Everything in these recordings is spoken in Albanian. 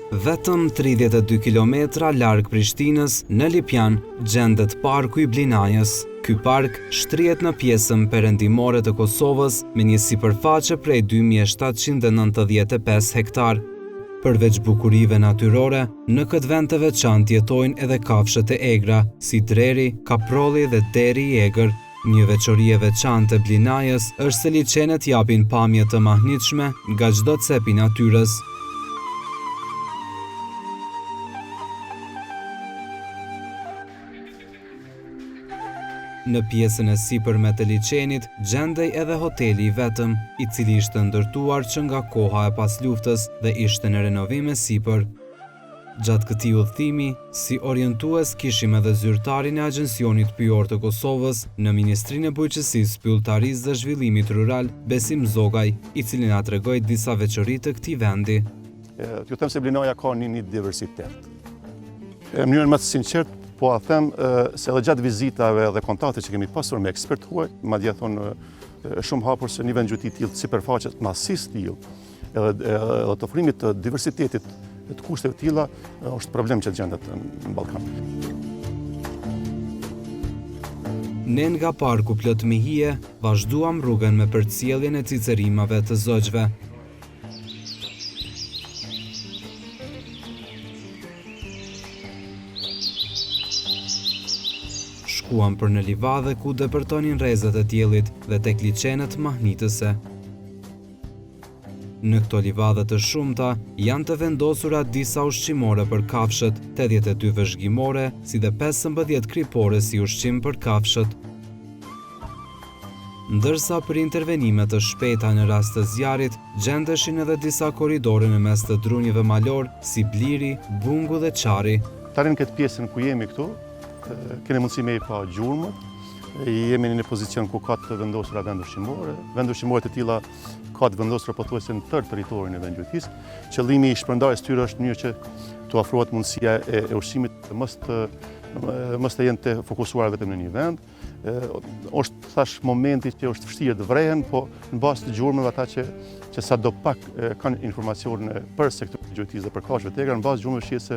Vetëm 32 kilometra larg Prishtinës, në Lipjan, gjendet parku i Blinajës. Ky park shtrihet në pjesën perëndimore të Kosovës me një sipërfaqe prej 2795 hektar. Përveç bukurive natyrore, në këtë vend të veçantë jetojnë edhe kafshët e egra, si dreri, kaprolli dhe deri i egër. Një veçori e veçantë e Blinajës është se liçenet japin pamje të mahnitshme nga çdo cep i natyrës. Në pjesën e sipërme të liçenit gjendej edhe hoteli i vetëm, i cili ishte ndërtuar që nga koha e pas luftës dhe ishte në renovim e sipër. Gjatë këtij udhëtimi, si orientues kishim edhe zyrtarin e Agjencionit Pyjor të Kosovës në Ministrinë e Bujqësisë, Pylltarisë dhe Zhvillimit Rural, Besim Zogaj, i cili na tregoi disa veçori të këtij vendi. Ju them se Blinaja ka një diversitet. Në mënyrën më të sinqertë, po a them se edhe gjatë vizitave dhe kontakte që kemi pasur me ekspertë huaj, madje thonë shumë hapur se një vend gjyti tillë sipërfaqe masis tillë, edhe të ofrimit të diversitetit të kushteve të tilla është problem që gjendet në Ballkan. Ne nga parku plot me hije, vazhduam rrugën me përcjelljen e cicerimave të zogjve. Shkuam për në livadhe ku depërtonin rrezet e diellit dhe tek liçenet mahnitëse. Në këto livadhe të shumta janë të vendosura disa ushqimore për kafshët, 82 vëzhgimore, si dhe 15 kripore si ushqim për kafshët. Ndërsa për intervenime të shpejta në rast të zjarrit, gjendeshin edhe disa korridore në mes të drunjeve malor, si Bliri, Bungu dhe Çari. Tani në këtë pjesën ku jemi këtu, kemi mundësi me i pa gjurmët, jemi në një pozicion ku ka të vendosura vend ushqimore. Vend ushqimore të tilla ka të vendosura pothuajse në tërë territorin e vendgjytisë. Qëllimi i shpërndarjes tyre është mënyrë që të ofrohet mundësia e ushqimit mos të jenë të fokusuar vetëm në një vend. Është thash momenti që është vështirë të vrehen, po në bazë të gjurmëve ata që sado pak kanë informacione për sektorin e vendgjytisë dhe për kafshët e egra, në bazë të gjurmëve shihet se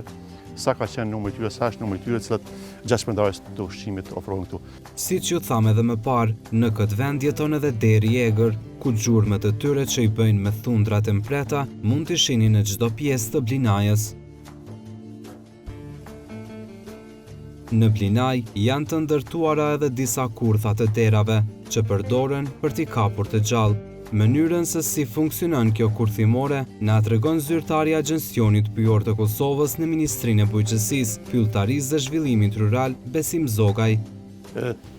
sa ka qenë numri i tyre, sa është numri i tyre, cilat gjatë shpërndarjes të ushqimit ofrohen këtu. Siç ju tham edhe më parë, në këtë vend jeton edhe deri i egër, ku gjurmët e tyre që i bëjnë me thundrat e mpreta mund t'i shihni në çdo pjesë të Blinajës. Në Blinaj janë të ndërtuara edhe disa kurtha të derave që përdoren për t'i kapur të gjallë. Mënyrën se si funksionon kjo kurthimore na tregon zyrtari i Agjencionit Pyjor të Kosovës në Ministrinë e Bujqësisë, Pylltarisë dhe Zhvillimit Rural, Besim Zogaj.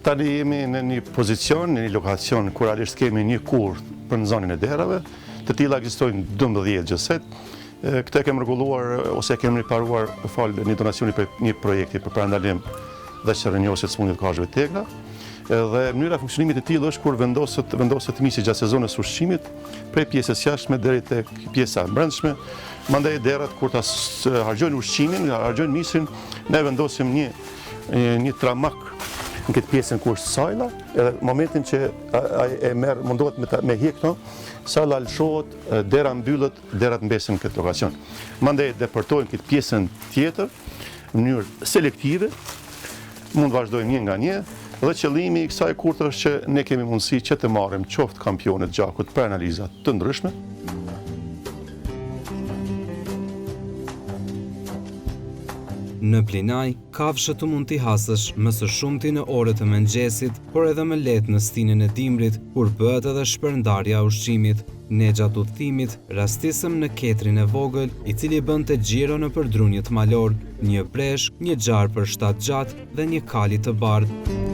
Tani jemi në një pozicion, në një lokacion ku realisht kemi një kurth për në zonën e derave, të tilla ekzistojnë 12 gjëset. Këtë e kemi rregulluar ose e kemi riparuar për fal një donacioni për një projekti për parandalim dhe shërbimit të smundjeve të kafshëve të egra. Dhe mënyra e funksionimit të tillë është kur vendoset misi gjatë sezonit të ushqimit prej pjesës jashtme deri tek pjesa e brendshme. Mandej derrat kur ta harxojnë ushqimin, harxojnë misin, ne vendosim një tramak në këtë pjesën ku është sajla, edhe momentin që ai e merr mundohet me hiq këto, sajla lëshohet, dera mbyllet, derat mbesin në këtë lokacion. Mandej depërtojnë këtë pjesën tjetër në mënyrë selektive, mund vazhdojmë një nga një. Dhe qëllimi i kësaj kurthe është që ne kemi mundësi që të marrim qoftë kampionet gjakut për analiza të ndryshme. Në Blinaj, kafshët mund t'i hasësh më së shumti në orët e mëngjesit, por edhe më lehtë në stinën e dimrit, kur bëhet edhe shpërndarja e ushqimit. Ne gjatë udhëtimit rastisëm në ketrin e vogël, i cili bënte xhiro në përdrunjët malor, një breshk, një xhar për shtat gjatë dhe një kali të bardhë.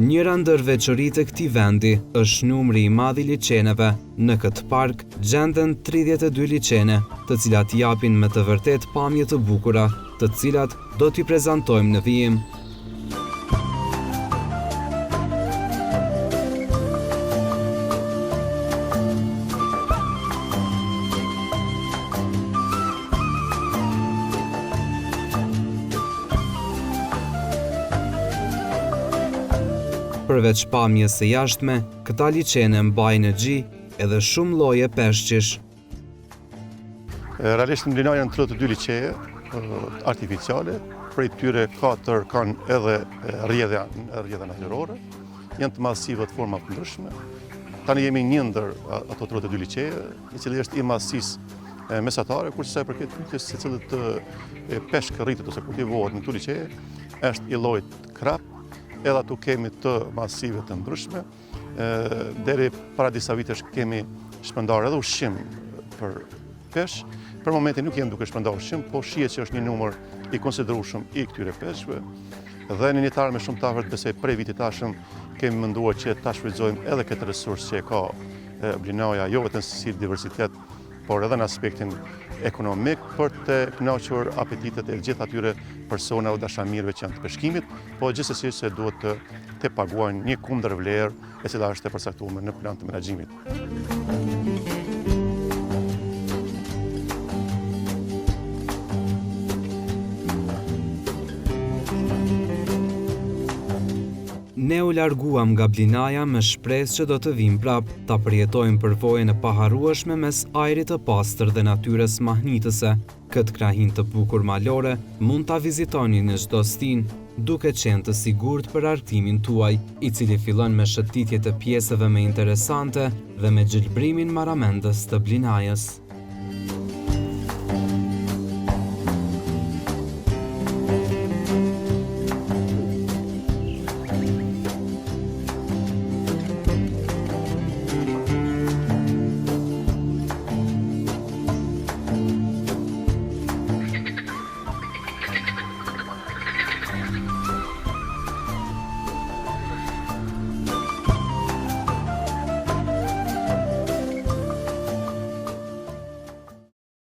Njëra ndër veçoritë e këtij vendi është numri i madh i liçeneve. Në këtë park gjenden 32 liçene, të cilat japin me të vërtet pamje të bukura, të cilat do t'i prezantojmë në vijim. Përveç pamjes së jashtme, këta liçene mbajnë gji edhe shumë lloje peshqish. Realisht në Blinaj janë 32 liçeje artificiale, prej tyre 4 kanë edhe rrjedhja natyrore, janë të madhësive të forma të ndryshme. Tani jemi një ndër ato 32 liçeje, i cili është i madhësisë mesatare, kurse sa i përket pyetjes se cilët peshk rritet ose kultivohet në këto liçeje, është i llojit krap, edhe atu kemi të madhësive të ndryshme. Deri para disa vitesh kemi shpërndar edhe ushqim për peshq. Për momentin nuk jemi duke shpërndar ushqim, po shihet që është një numër i konsiderueshëm i këtyre peshqve. Dhe në një tarë me shumë të afërt, besoj prej vitit tashëm kemi menduar që ta shfrytëzojmë edhe këtë resurs që e ka Blinaja, jo vetëm si diversitet, por edhe në aspektin ekonomik për të kënaqur apetitet e gjithë atyre personave dashamirëve që janë të peshkimit, po gjithsesi se duhet të paguajnë një kundër vlerë e cila është e përcaktuar në plan të menaxhimit. Ne u larguam nga Blinaja me shpresë që do të vim prap, ta përjetojmë përvojën e paharrueshme mes ajrit të pastër dhe natyrës mahnitëse. Këtë krahin të bukur malore mund ta vizitoni në çdo stin, duke qenë të sigurt për artimin tuaj, i cili fillon me shëtitje të pjesëve më interesante dhe me gjelbrimin marramendës të Blinajës.